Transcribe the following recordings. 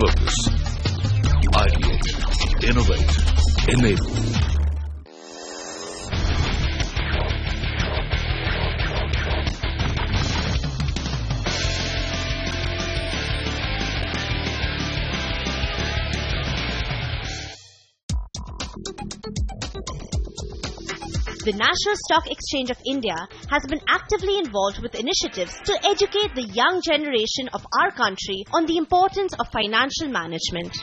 Focus. Ideate. Innovate. Enable. The National Stock Exchange of India has been actively involved with initiatives to educate the young generation of our country on the importance of financial management.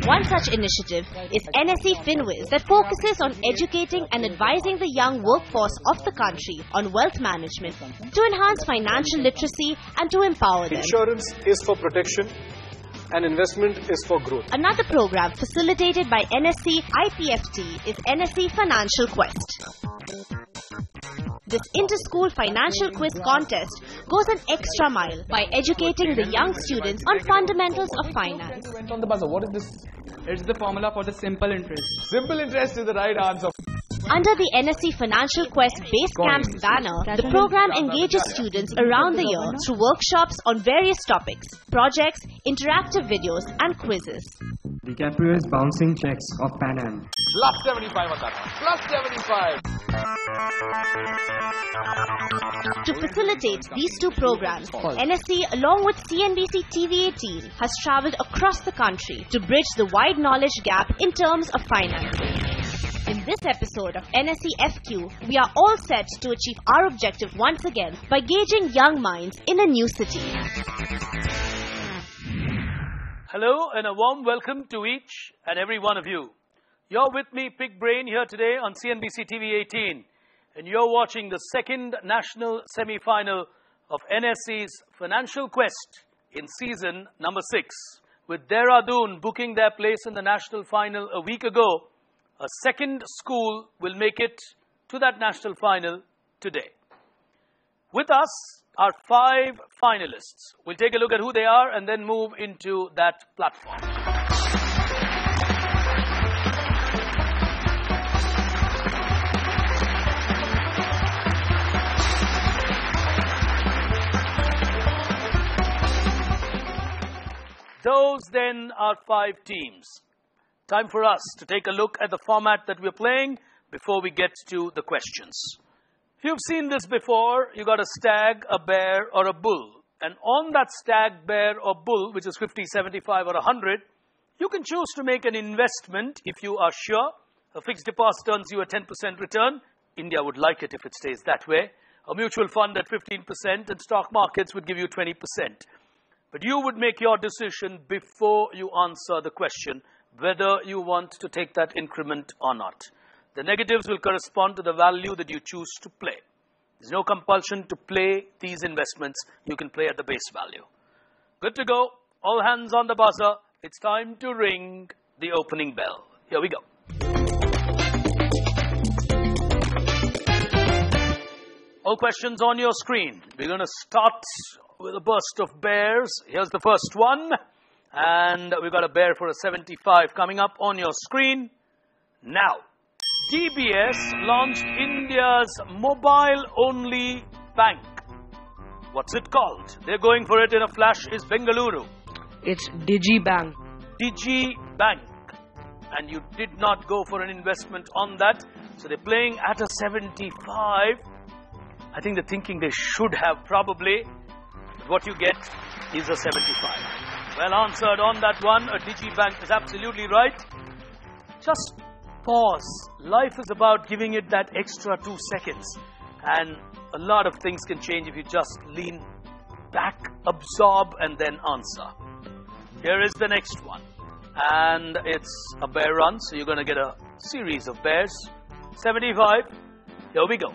One such initiative is Nse Fq S06 that focuses on educating and advising the young workforce of the country on wealth management to enhance financial literacy and to empower them. Insurance is for protection and investment is for growth. Another program facilitated by NSE IPFT is NSE Financial Quest. This inter-school financial quiz contest goes an extra mile by educating the young students on fundamentals of finance. Went on the buzzer. What is this? It's the formula for the simple interest. Simple interest is the right answer. Under the NSE Financial Quest Base Camps banner, the program engages students around the year through workshops on various topics, projects, interactive videos and quizzes. DiCaprio's bouncing checks of Pan Am. Plus 75 Plus 75. To facilitate these two programs, NSE along with CNBC TV 18 has travelled across the country to bridge the wide knowledge gap in terms of financing. In this episode of Nse Fq, we are all set to achieve our objective once again by gauging young minds in a new city. Hello and a warm welcome to each and every one of you. You're with me, Pig Brain, here today on CNBC TV 18. And you're watching the second national semi-final of NSE's Financial Quest in season number 6. With Dehradun booking their place in the national final a week ago, a second school will make it to that national final today. With us are 5 finalists. We'll take a look at who they are and then move into that platform. Those then are 5 teams. Time for us to take a look at the format that we're playing before we get to the questions. If you've seen this before, you got a stag, a bear, or a bull. And on that stag, bear, or bull, which is 50, 75, or 100, you can choose to make an investment if you are sure. A fixed deposit earns you a 10% return. India would like it if it stays that way. A mutual fund at 15% and stock markets would give you 20%. But you would make your decision before you answer the question whether you want to take that increment or not. The negatives will correspond to the value that you choose to play. There's no compulsion to play these investments. You can play at the base value. Good to go. All hands on the buzzer. It's time to ring the opening bell. Here we go. All questions on your screen. We're going to start with a burst of bears. Here's the first one. And we've got a bear for a 75 coming up on your screen. Now, DBS launched India's mobile-only bank. What's it called? They're going for it in a flash. Is Bengaluru. It's DigiBank. DigiBank. And you did not go for an investment on that. So they're playing at a 75. I think they're thinking they should have probably. But what you get is a 75. Well answered on that one. A DigiBank is absolutely right. Just pause. Life is about giving it that extra 2 seconds. And a lot of things can change if you just lean back, absorb, and then answer. Here is the next one. And it's a bear run, so you're going to get a series of bears. 75. Here we go.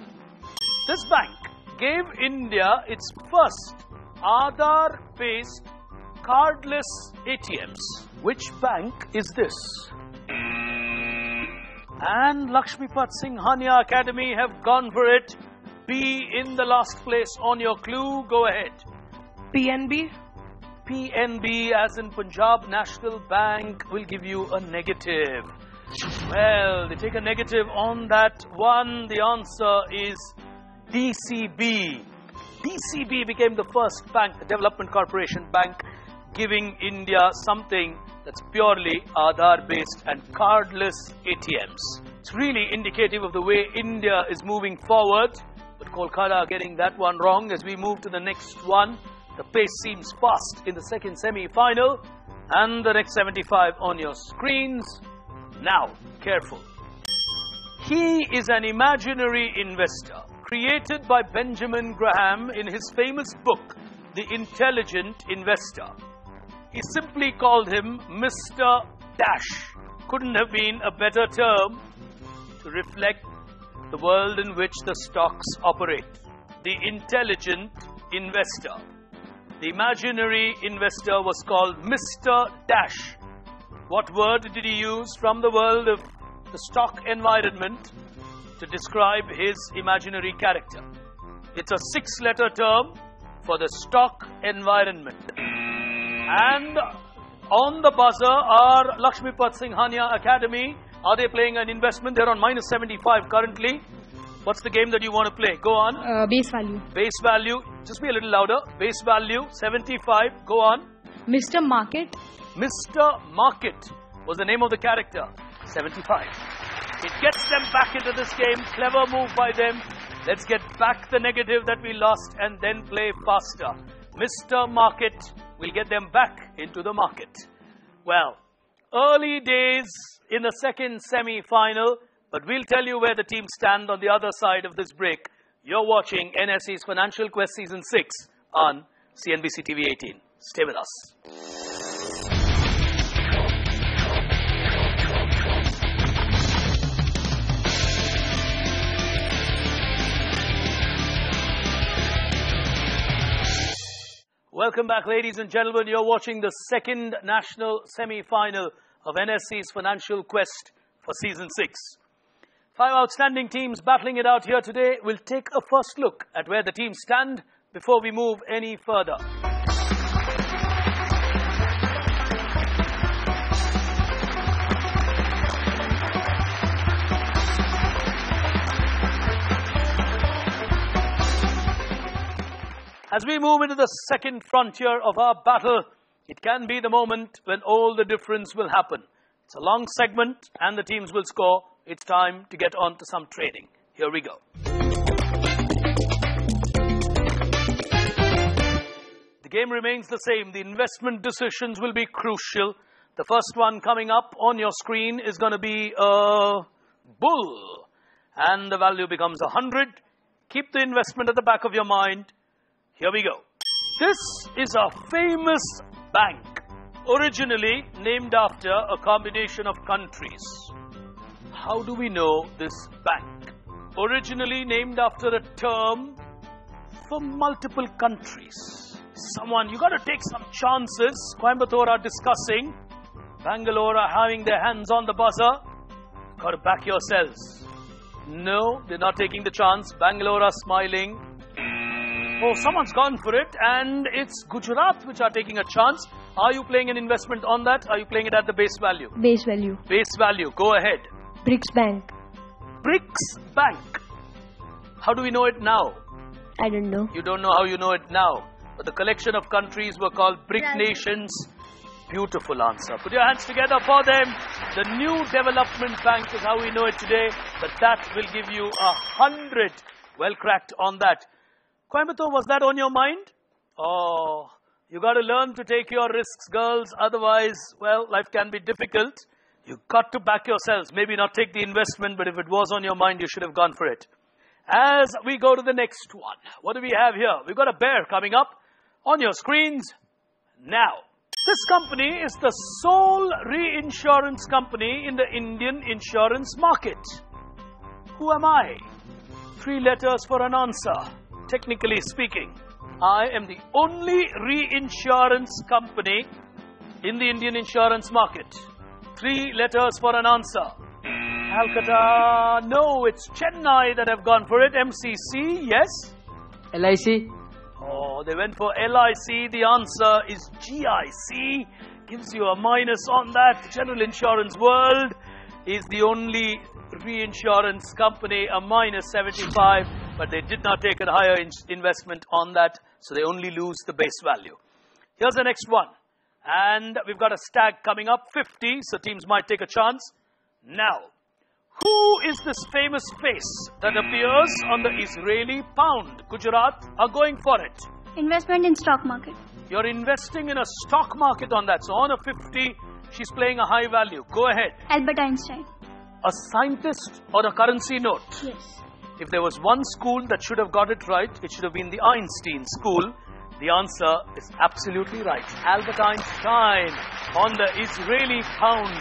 This bank gave India its first Aadhaar-based cardless ATMs. Which bank is this? And Lakshmipat Singh Hania Academy have gone for it. Be in the last place on your clue. Go ahead. PNB? PNB, as in Punjab National Bank, will give you a negative. Well, they take a negative on that one. The answer is DCB. DCB became the first bank, the Development Corporation Bank, giving India something that's purely Aadhaar-based and cardless ATMs. It's really indicative of the way India is moving forward. But Kolkata are getting that one wrong. As we move to the next one, the pace seems fast in the second semi-final. And the next 75 on your screens. Now, careful. He is an imaginary investor created by Benjamin Graham in his famous book, The Intelligent Investor. He simply called him Mr. Dash. Couldn't have been a better term to reflect the world in which the stocks operate. The intelligent investor. The imaginary investor was called Mr. Dash. What word did he use from the world of the stock environment to describe his imaginary character? It's a 6-letter term for the stock environment. And on the buzzer are Lakshmipat Singhania Academy. Are they playing an investment? They're on minus 75 currently. What's the game that you want to play? Go on. Base value. Base value. Just be a little louder. Base value 75. Go on. Mr. Market. Mr. Market was the name of the character. 75. It gets them back into this game. Clever move by them. Let's get back the negative that we lost and then play faster. Mr. Market will get them back into the market. Well, early days in the second semi-final, but we'll tell you where the teams stand on the other side of this break. You're watching NSE's Financial Quest Season 6 on CNBC TV 18. Stay with us. Welcome back, ladies and gentlemen. You're watching the second national semi-final of NSE's Financial Quest for Season 6. 5 outstanding teams battling it out here today. We'll take a first look at where the teams stand before we move any further. As we move into the second frontier of our battle, it can be the moment when all the difference will happen. It's a long segment and the teams will score. It's time to get on to some trading. Here we go. The game remains the same. The investment decisions will be crucial. The first one coming up on your screen is going to be a bull. And the value becomes 100. Keep the investment at the back of your mind. Here we go. This is a famous bank, originally named after a combination of countries. How do we know this bank? Originally named after a term for multiple countries. You got to take some chances. Coimbatore are discussing. Bangalore are having their hands on the buzzer. Got to back yourselves. No, they're not taking the chance. Bangalore are smiling. Oh, someone's gone for it, and it's Gujarat which are taking a chance. Are you playing an investment on that? Are you playing it at the base value? Base value. Base value. Go ahead. BRICS Bank. BRICS Bank. How do we know it now? I don't know. You don't know how you know it now. But the collection of countries were called BRIC nations. Beautiful answer. Put your hands together for them. The new development bank is how we know it today. But that will give you 100. Well cracked on that. Coimbatore, was that on your mind? Oh, you got to learn to take your risks, girls. Otherwise, well, life can be difficult. You got to back yourselves. Maybe not take the investment, but if it was on your mind, you should have gone for it. As we go to the next one, what do we have here? We've got a bear coming up on your screens now. This company is the sole reinsurance company in the Indian insurance market. Who am I? 3 letters for an answer. Technically speaking, I am the only reinsurance company in the Indian insurance market. 3 letters for an answer. Calcutta, no, it's Chennai that have gone for it. MCC, yes? LIC. Oh, they went for LIC. The answer is GIC. Gives you a minus on that. General Insurance World is the only reinsurance company, a minus 75. But they did not take a higher investment on that, so they only lose the base value. Here's the next one. And we've got a stag coming up, 50, so teams might take a chance. Now, who is this famous face that appears on the Israeli pound? Gujarat are going for it. Investment in stock market. You're investing in a stock market on that. So on a 50, she's playing a high value. Go ahead. Albert Einstein. A scientist or a currency note? Yes. If there was one school that should have got it right, it should have been the Einstein school. The answer is absolutely right. Albert Einstein on the Israeli pound.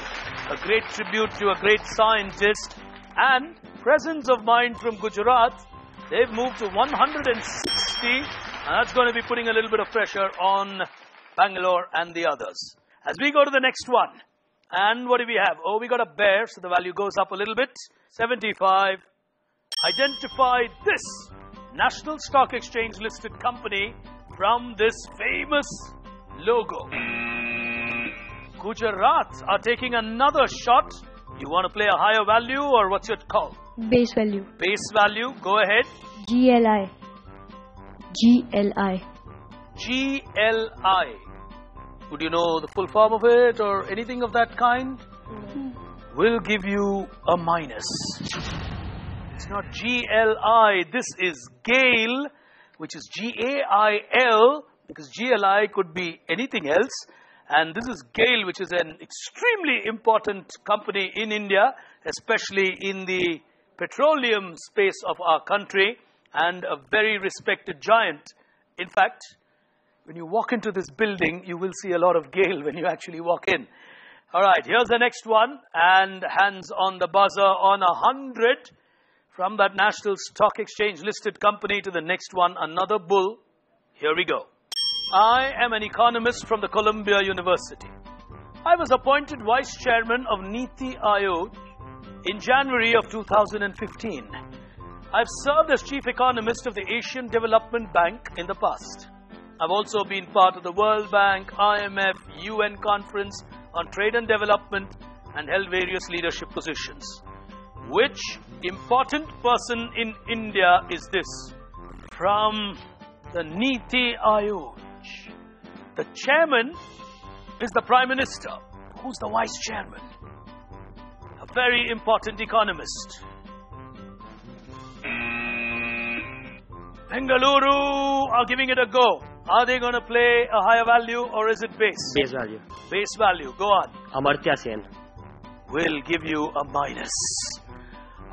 A great tribute to a great scientist. And presence of mind from Gujarat. They've moved to 160. And that's going to be putting a little bit of pressure on Bangalore and the others. As we go to the next one. And what do we have? Oh, we got a bear, so the value goes up a little bit. 75. Identify this National Stock Exchange listed company from this famous logo. Gujarat are taking another shot. You want to play a higher value or what's your call? Base value. Base value, go ahead. GLI. GLI. GLI. Would you know the full form of it or anything of that kind? We'll give you a minus. It's not GLI. This is GAIL, which is GAIL, because GLI could be anything else. And this is GAIL, which is an extremely important company in India, especially in the petroleum space of our country, and a very respected giant. In fact, when you walk into this building, you will see a lot of GAIL when you actually walk in. All right, here's the next one. And hands on the buzzer on 100 from that National Stock Exchange listed company to the next one, another bull. Here we go. I am an economist from the Columbia University. I was appointed vice chairman of Niti Aayog in January of 2015. I've served as chief economist of the Asian Development Bank in the past. I've also been part of the World Bank, IMF, UN Conference on Trade and Development and held various leadership positions. Which important person in India is this? From the Niti Aayog. The chairman is the Prime Minister. Who's the vice chairman? A very important economist. Bengaluru are giving it a go. Are they going to play a higher value or is it base? Base value. Base value. Go on. Amartya Sen. We'll give you a minus.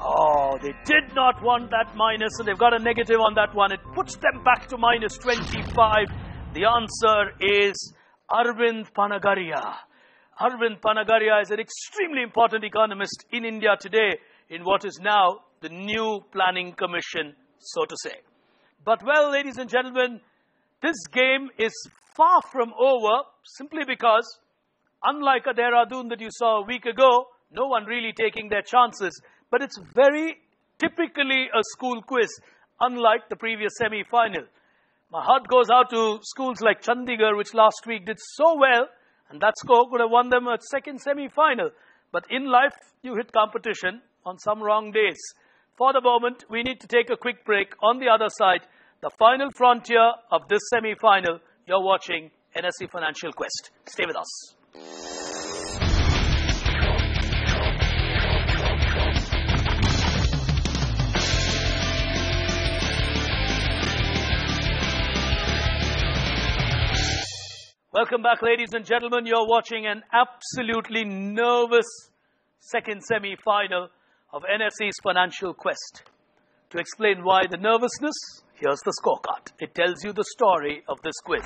Oh, they did not want that minus and they've got a negative on that one. It puts them back to minus 25. The answer is Arvind Panagaria. Arvind Panagaria is an extremely important economist in India today in what is now the new planning commission, so to say. But well, ladies and gentlemen, this game is far from over simply because, unlike a Dehradun that you saw a week ago, no one really taking their chances. But it's very typically a school quiz, unlike the previous semi-final. My heart goes out to schools like Chandigarh, which last week did so well, and that score could have won them a second semi-final. But in life, you hit competition on some wrong days. For the moment, we need to take a quick break. On the other side, the final frontier of this semi-final, you're watching NSE Financial Quest. Stay with us. Welcome back, ladies and gentlemen. You're watching an absolutely nervous second semi-final of NSE's Financial Quest. To explain why the nervousness, here's the scorecard. It tells you the story of this quiz.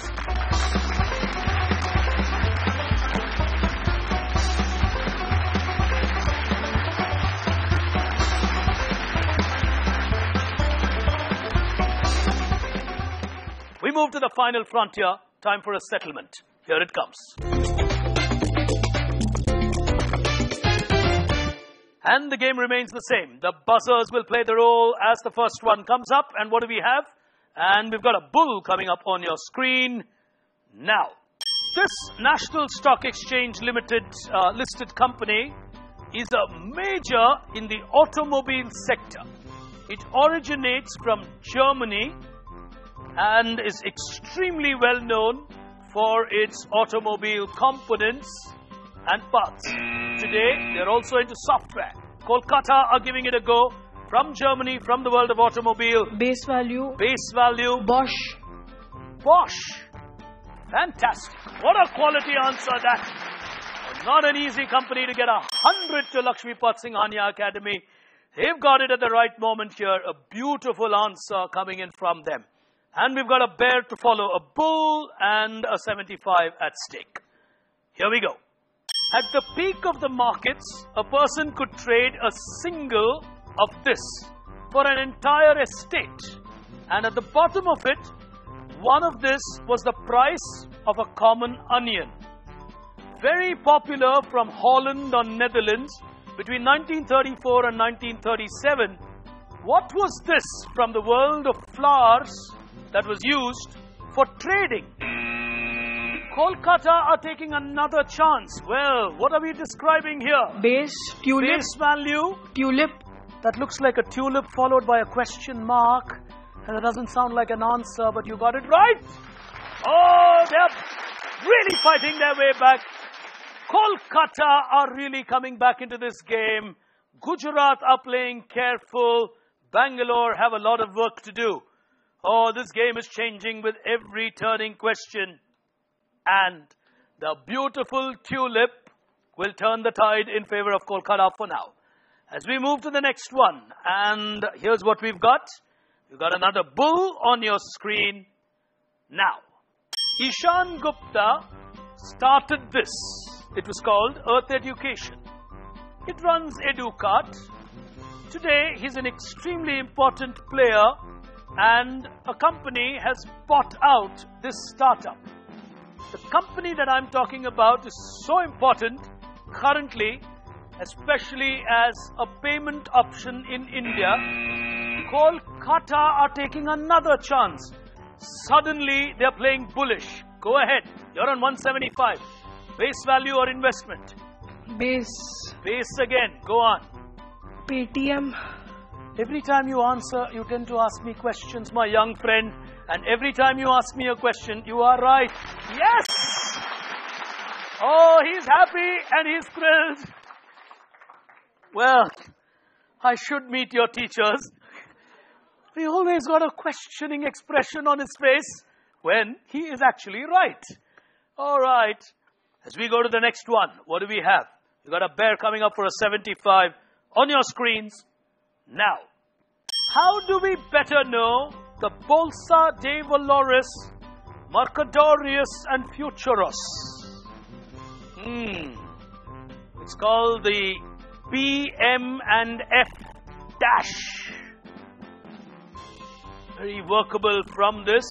We move to the final frontier. Time for a settlement. Here it comes. And the game remains the same. The buzzers will play the role as the first one comes up. And what do we have? And we've got a bull coming up on your screen now. This National Stock Exchange Limited listed company is a major in the automobile sector. It originates from Germany and is extremely well known for its automobile components and parts. Today, they're also into software. Kolkata are giving it a go. From Germany, from the world of automobile. Base value. Base value. Bosch. Bosch. Fantastic. What a quality answer that. Not an easy company to get 100 to Lakshmipat Singhania Academy. They've got it at the right moment here. A beautiful answer coming in from them. And we've got a bear to follow, a bull and a 75 at stake. Here we go. At the peak of the markets, a person could trade a single of this for an entire estate. And at the bottom of it, one of this was the price of a common onion. Very popular from Holland or Netherlands between 1934 and 1937. What was this from the world of flowers that was used for trading? Kolkata are taking another chance. Well, what are we describing here? Base. Tulip. Base value. Tulip. That looks like a tulip followed by a question mark. And that doesn't sound like an answer, but you got it right. Oh, they're really fighting their way back. Kolkata are really coming back into this game. Gujarat are playing careful. Bangalore have a lot of work to do. Oh, this game is changing with every turning question. And the beautiful tulip will turn the tide in favor of Kolkata for now. As we move to the next one, and here's what we've got. You've got another bull on your screen. Now, Ishan Gupta started this. It was called Earth Education. It runs EduCart. Today, he's an extremely important player, and a company has bought out this startup. The company that I'm talking about is so important currently, especially as a payment option in India. Kolkata are taking another chance. Suddenly, they're playing bullish. Go ahead. You're on 175. Base value or investment? Base. Base again. Go on. Paytm. Every time you answer, you tend to ask me questions, my young friend. And every time you ask me a question, you are right. Yes! Oh, he's happy and he's thrilled. Well, I should meet your teachers. He always got a questioning expression on his face when he is actually right. All right. As we go to the next one, what do we have? We've got a bear coming up for a 75 on your screens now. How do we better know the Bolsa de Valores, Mercadorius and Futuros? It's called the BM and F dash. Very workable from this.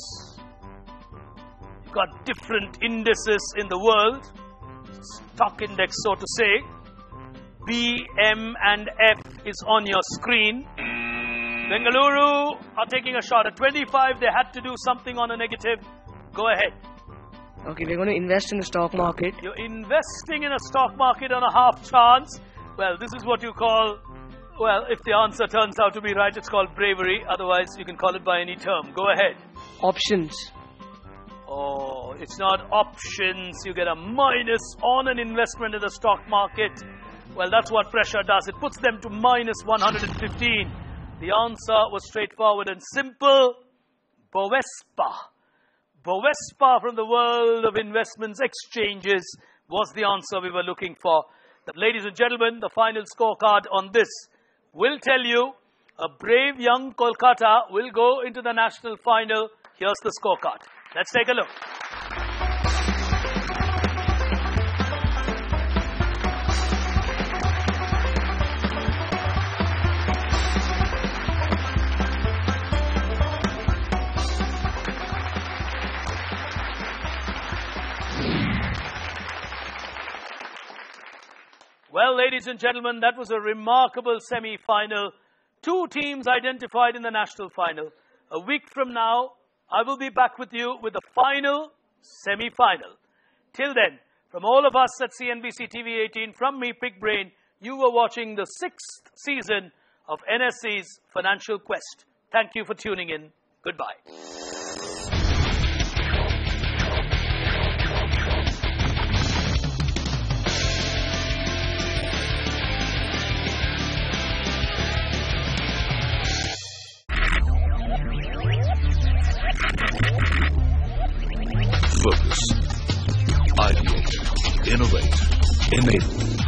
You've got different indices in the world. Stock index, so to say. BM and F is on your screen. Bengaluru are taking a shot at 25. They had to do something on a negative. Go ahead. Okay, we're going to invest in the stock market. You're investing in a stock market on a half chance. Well, this is what you call, well, if the answer turns out to be right, it's called bravery. Otherwise, you can call it by any term. Go ahead. Options. Oh, it's not options. You get a minus on an investment in the stock market. Well, that's what pressure does. It puts them to minus 115. The answer was straightforward and simple. Bovespa. Bovespa from the world of investments exchanges was the answer we were looking for. But ladies and gentlemen, the final scorecard on this will tell you a brave young Kolkata will go into the national final. Here's the scorecard. Let's take a look. Well, ladies and gentlemen, that was a remarkable semi-final. 2 teams identified in the national final. A week from now, I will be back with you with the final semi-final. Till then, from all of us at CNBC TV 18, from me, Pig Brain, you were watching the 6th season of NSE's Financial Quest. Thank you for tuning in. Goodbye. Focus. Ideate. Innovate. Enable.